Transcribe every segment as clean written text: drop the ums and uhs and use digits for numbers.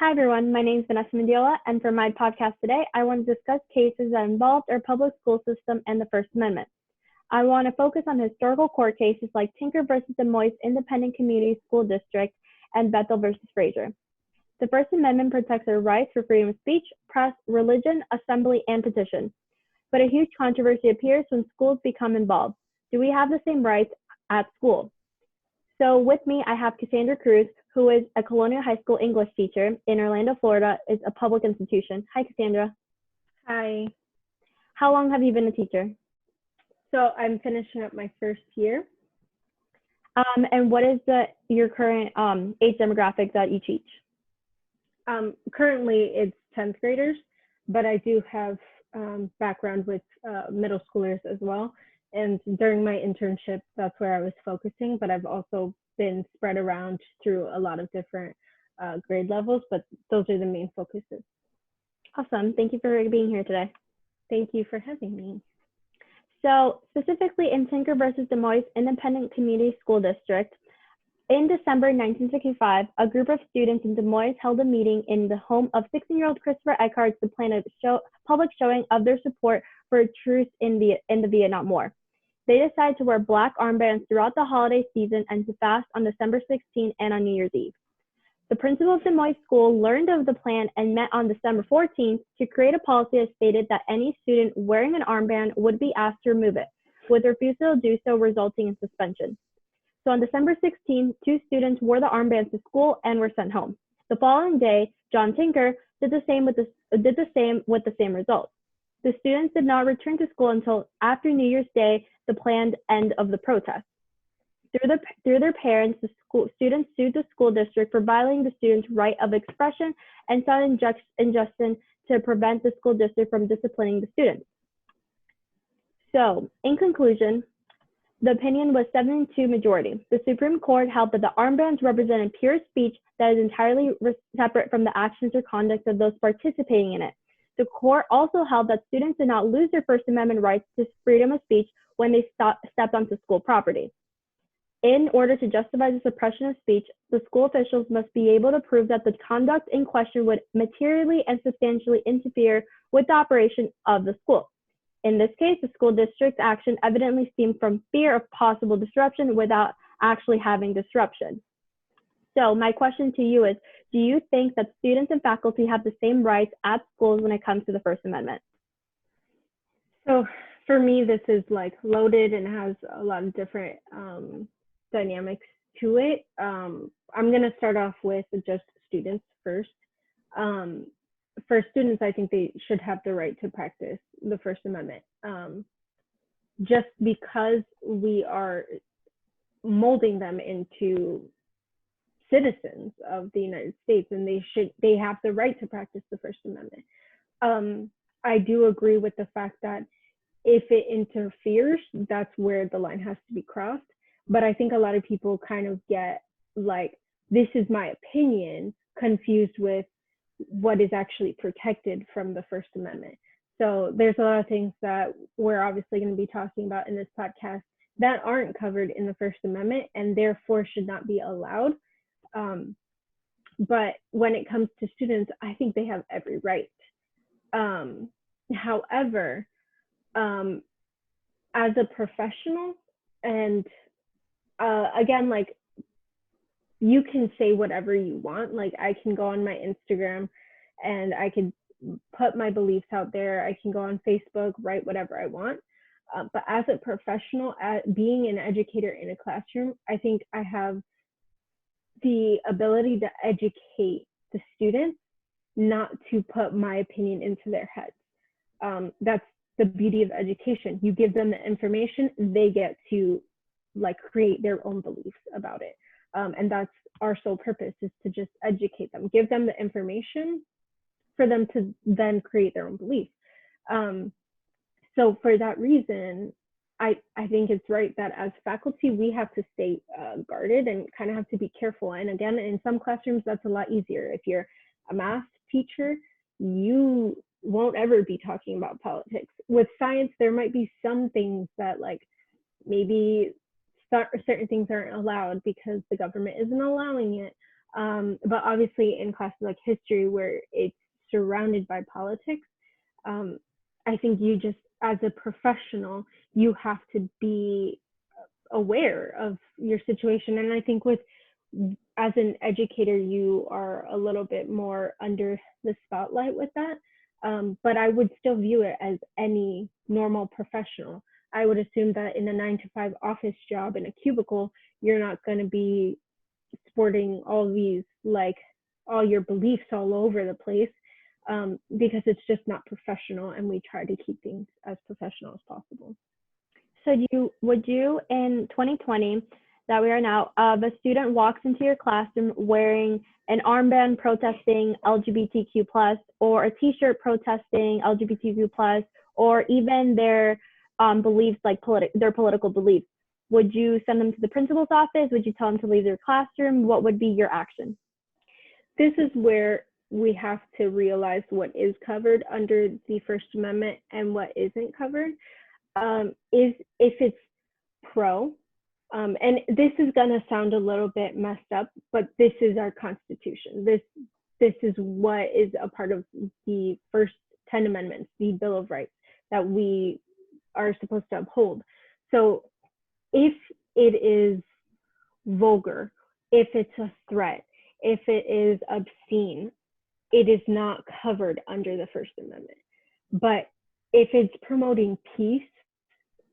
Hi everyone, my name is Vanessa Mendiola, and for my podcast today, I want to discuss cases that involved our public school system and the First Amendment. I want to focus on historical court cases like Tinker versus Des Moines Independent Community School District and Bethel versus Fraser. The First Amendment protects our rights for freedom of speech, press, religion, assembly, and petition. But a huge controversy appears when schools become involved. Do we have the same rights at school? So with me, I have Cassandra Cruz, who is a Colonial High School English teacher in Orlando, Florida. It's a public institution. Hi, Cassandra. Hi. How long have you been a teacher? So I'm finishing up my first year. And what is your current age demographic that you teach? Currently, it's 10th graders, but I do have background with middle schoolers as well. And during my internship, that's where I was focusing, but I've also been spread around through a lot of different grade levels, but those are the main focuses. Awesome. Thank you for being here today. Thank you for having me. So specifically in Tinker versus Des Moines Independent Community School District, in December 1965, a group of students in Des Moines held a meeting in the home of 16-year-old Christopher Eckhart to plan a public showing of their support for a truce in the Vietnam War. They decided to wear black armbands throughout the holiday season and to fast on December 16 and on New Year's Eve. The principal of Des Moines School learned of the plan and met on December 14th to create a policy that stated that any student wearing an armband would be asked to remove it, with refusal to do so resulting in suspension. So on December 16, 2 students wore the armbands to school and were sent home. The following day, John Tinker did the same with the same results. The students did not return to school until after New Year's Day, the planned end of the protest. Through their parents, students sued the school district for violating the students' right of expression and sought injustice to prevent the school district from disciplining the students. So, in conclusion, the opinion was 7-2 majority. The Supreme Court held that the armbands represented pure speech that is entirely separate from the actions or conduct of those participating in it. The court also held that students did not lose their First Amendment rights to freedom of speech when they stepped onto school property. In order to justify the suppression of speech, the school officials must be able to prove that the conduct in question would materially and substantially interfere with the operation of the school. In this case, the school district's action evidently stemmed from fear of possible disruption without actually having disruption. So my question to you is, do you think that students and faculty have the same rights at schools when it comes to the First Amendment? So for me, this is like loaded and has a lot of different dynamics to it. I'm going to start off with just students first. For students, I think they should have the right to practice the First Amendment. Just because we are molding them into citizens of the United States, and they have the right to practice the First Amendment. I do agree with the fact that if it interferes, that's where the line has to be crossed. But I think a lot of people kind of get like, this is my opinion, confused with what is actually protected from the First Amendment. So there's a lot of things that we're obviously going to be talking about in this podcast that aren't covered in the First Amendment and therefore should not be allowed. But when it comes to students, I think they have every right. However, as a professional, and again, like, you can say whatever you want. Like, I can go on my Instagram and I can put my beliefs out there. I can go on Facebook, write whatever I want. But as a professional, being an educator in a classroom, I think I have the ability to educate the students, not to put my opinion into their heads. That's the beauty of education. You give them the information, they get to like create their own beliefs about it. And that's our sole purpose, is to just educate them, give them the information for them to then create their own beliefs. So for that reason, I think it's right that as faculty, we have to stay guarded and kind of have to be careful. And again, in some classrooms, that's a lot easier. If you're a math teacher, you won't ever be talking about politics. With science, there might be some things that like maybe certain things aren't allowed because the government isn't allowing it. But obviously in classes like history where it's surrounded by politics, I think you just, as a professional, you have to be aware of your situation. And I think as an educator, you are a little bit more under the spotlight with that. But I would still view it as any normal professional. I would assume that in a 9-to-5 office job in a cubicle, you're not going to be sporting all these, like, all your beliefs all over the place, because it's just not professional, and we try to keep things as professional as possible. So would you in 2020 that we are now, if a student walks into your classroom wearing an armband protesting LGBTQ+, or a t-shirt protesting LGBTQ+, or even their beliefs, like their political beliefs, would you send them to the principal's office? Would you tell them to leave their classroom? What would be your action? This is where we have to realize what is covered under the First Amendment and what isn't covered. Is if it's pro, and this is gonna sound a little bit messed up, but this is our Constitution. This is what is a part of the first 10 amendments, the Bill of Rights, that we are supposed to uphold. So if it is vulgar, if it's a threat, if it is obscene, it is not covered under the First Amendment. But if it's promoting peace,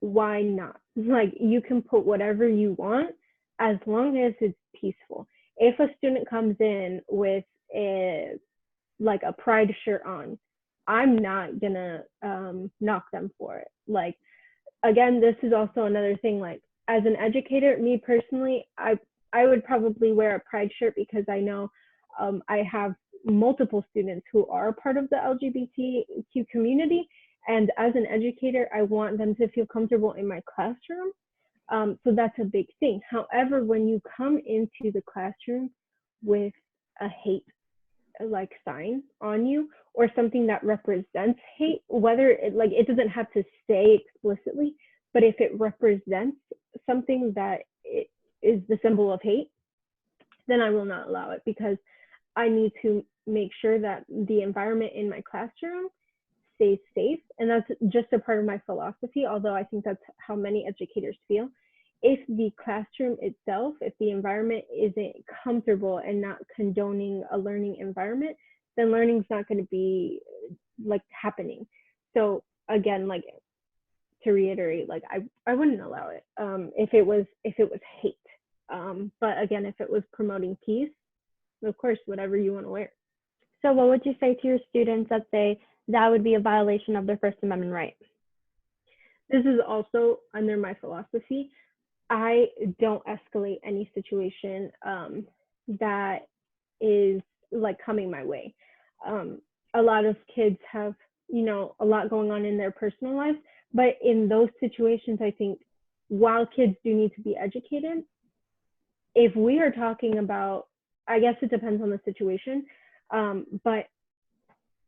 why not? Like, you can put whatever you want as long as it's peaceful. If a student comes in with a pride shirt on, I'm not gonna knock them for it. Like, again, this is also another thing, like, as an educator, me personally, I would probably wear a pride shirt because I know I have multiple students who are part of the LGBTQ community. And as an educator, I want them to feel comfortable in my classroom. So that's a big thing. However, when you come into the classroom with a hate like sign on you, or something that represents hate, whether it doesn't have to say explicitly, but if it represents something that it is the symbol of hate, then I will not allow it, because I need to make sure that the environment in my classroom stays safe. And that's just a part of my philosophy, although I think that's how many educators feel. If the classroom itself, if the environment isn't comfortable and not condoning a learning environment, then learning's not going to be like happening. So again, like, to reiterate, like, I wouldn't allow it if it was hate. But again, if it was promoting peace, of course, whatever you want to wear. So what would you say to your students that say that would be a violation of their First Amendment right? This is also under my philosophy. I don't escalate any situation that is like coming my way. A lot of kids have, a lot going on in their personal lives, but in those situations, I think while kids do need to be educated, if we are talking about, I guess it depends on the situation, but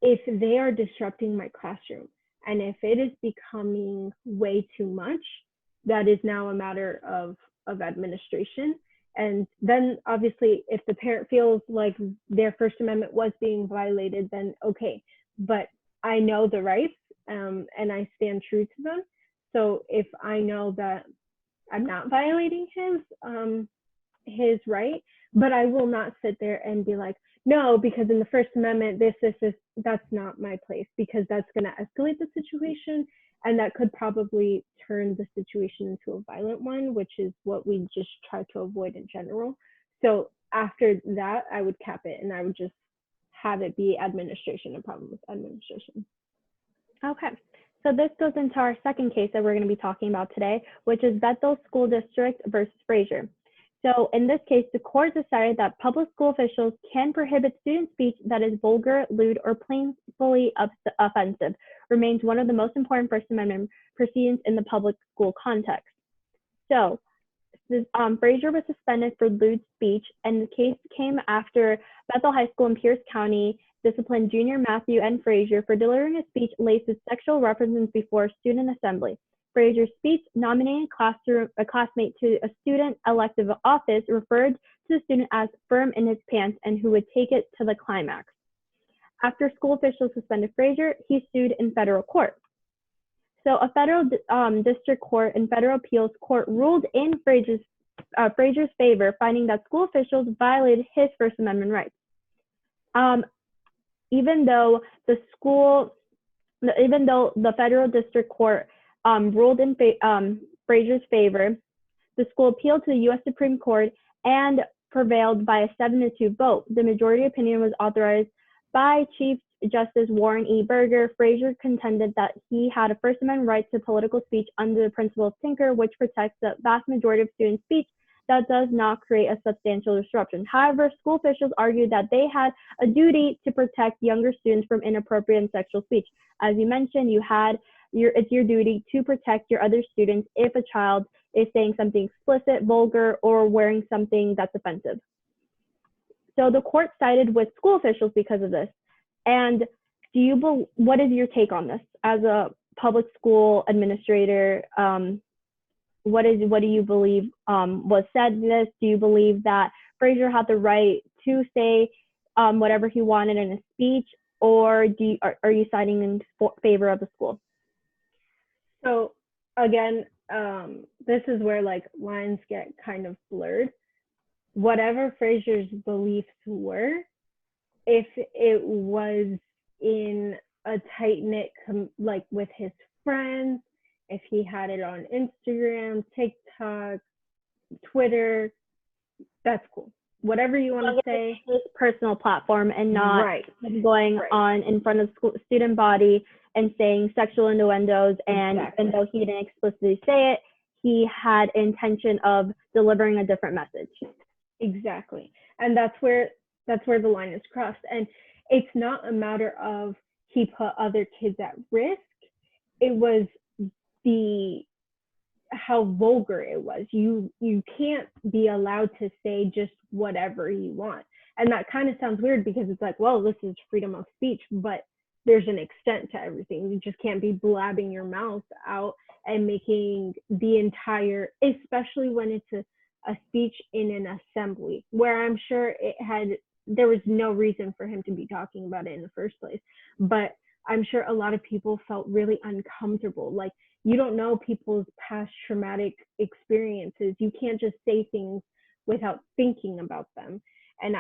if they are disrupting my classroom and if it is becoming way too much, that is now a matter of administration. And then obviously if the parent feels like their First Amendment was being violated, then okay, but I know the rights and I stand true to them. So if I know that I'm not violating his right, but I will not sit there and be like, no, because in the First Amendment, this, that's not my place, because that's going to escalate the situation. And that could probably turn the situation into a violent one, which is what we just try to avoid in general. So after that, I would cap it and I would just have it be administration, a problem with administration. Okay. So this goes into our second case that we're going to be talking about today, which is Bethel School District versus Frazier. So in this case, the court decided that public school officials can prohibit student speech that is vulgar, lewd, or plainly offensive, remains one of the most important First Amendment proceedings in the public school context. So Frazier was suspended for lewd speech, and the case came after Bethel High School in Pierce County disciplined junior Matthew N. Frazier for delivering a speech laced with sexual references before a student assembly. Frazier's speech, nominating a classmate to a student elective office, referred to the student as firm in his pants and who would take it to the climax. After school officials suspended Frazier, he sued in federal court. So a federal district court and federal appeals court ruled in Frazier's favor, finding that school officials violated his First Amendment rights. Even though the federal district court ruled in Frazier's favor, the school appealed to the U.S. Supreme Court and prevailed by a 7-2 vote. The majority opinion was authorized by Chief Justice Warren E. Burger. Frazier contended that he had a First Amendment right to political speech under the principle of Tinker, which protects the vast majority of student speech that does not create a substantial disruption. However, school officials argued that they had a duty to protect younger students from inappropriate and sexual speech. As you mentioned, it's your duty to protect your other students if a child is saying something explicit, vulgar, or wearing something that's offensive. So the court sided with school officials because of this. And what is your take on this as a public school administrator? What do you believe was said in this? Do you believe that Frazier had the right to say whatever he wanted in a speech, or are you siding in favor of the school? So again, this is where like lines get kind of blurred. Whatever Frazier's beliefs were, if it was in a tight-knit, like with his friends, if he had it on Instagram, TikTok, Twitter, that's cool. Whatever you want to say. His personal platform and not going on in front of the student body and saying sexual innuendos. And even though he didn't explicitly say it, he had intention of delivering a different message. Exactly. And that's where the line is crossed. And it's not a matter of he put other kids at risk. It was how vulgar it was. You can't be allowed to say just whatever you want. And that kind of sounds weird because it's like, well, this is freedom of speech, but there's an extent to everything. You just can't be blabbing your mouth out and making the entire, especially when it's a speech in an assembly, where I'm sure there was no reason for him to be talking about it in the first place. But I'm sure a lot of people felt really uncomfortable. Like, you don't know people's past traumatic experiences. You can't just say things without thinking about them. And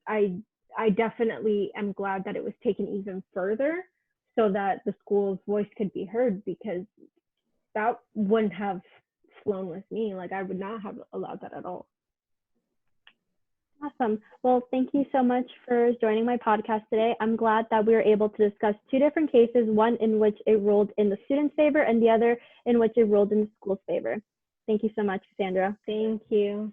I definitely am glad that it was taken even further so that the school's voice could be heard, because that wouldn't have flown with me. Like, I would not have allowed that at all. Awesome. Well, thank you so much for joining my podcast today. I'm glad that we were able to discuss two different cases, one in which it ruled in the student's favor and the other in which it ruled in the school's favor. Thank you so much, Sandra. Thank you.